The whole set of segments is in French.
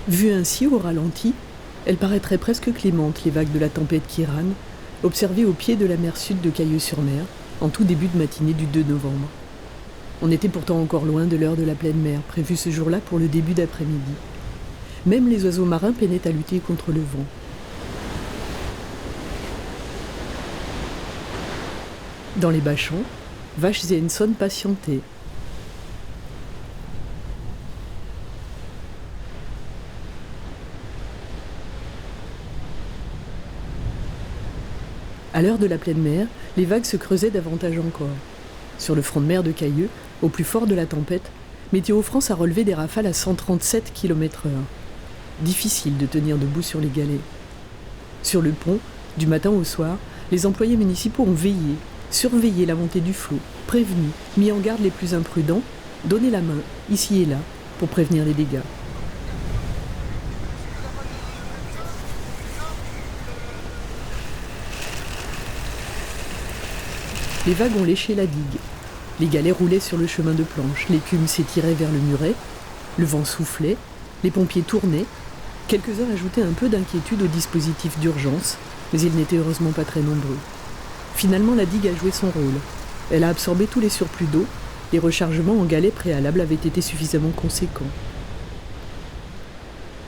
Vues ainsi au ralenti, elles paraîtraient presque clémentes, les vagues de la tempête Kiran, observées au pied de la mer sud de Cailleux-sur-Mer, en tout début de matinée du 2 novembre. On était pourtant encore loin de l'heure de la pleine mer, prévue ce jour-là pour le début d'après-midi. Même les oiseaux marins peinaient à lutter contre le vent. Dans les bâchons, vaches et henneçons patientaient. À l'heure de la pleine mer, les vagues se creusaient davantage encore. Sur le front de mer de Cailleux, au plus fort de la tempête, Météo France a relevé des rafales à 137 km/h. Difficile de tenir debout sur les galets. Sur le pont, du matin au soir, les employés municipaux ont veillé, surveillé la montée du flot, prévenu, mis en garde les plus imprudents, donné la main, ici et là, pour prévenir les dégâts. Les vagues ont léché la digue. Les galets roulaient sur le chemin de planche, l'écume s'étirait vers le muret, le vent soufflait, les pompiers tournaient. Quelques-uns ajoutaient un peu d'inquiétude au dispositif d'urgence, mais ils n'étaient heureusement pas très nombreux. Finalement, la digue a joué son rôle. Elle a absorbé tous les surplus d'eau. Les rechargements en galets préalables avaient été suffisamment conséquents.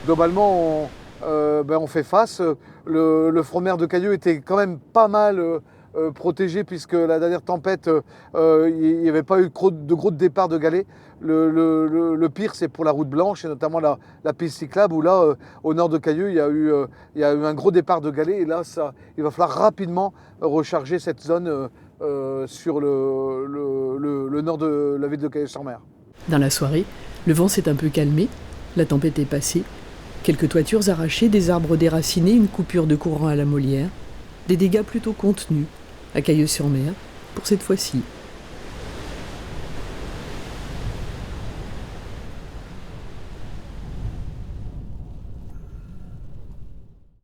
Globalement, on fait face. Le front de mer de Cailleux était quand même pas mal protégé, puisque la dernière tempête, il n'y avait pas eu de gros départs de galets. Le pire, c'est pour la route blanche, et notamment la piste cyclable, où là, au nord de Cailleux, il y a eu un gros départ de galets. Et là, il va falloir rapidement recharger cette zone sur le nord de la ville de Cailleux-sur-Mer. Dans la soirée, le vent s'est un peu calmé, la tempête est passée. Quelques toitures arrachées, des arbres déracinés, une coupure de courant à la Molière. Des dégâts plutôt contenus, à Cailleux-sur-Mer, pour cette fois-ci.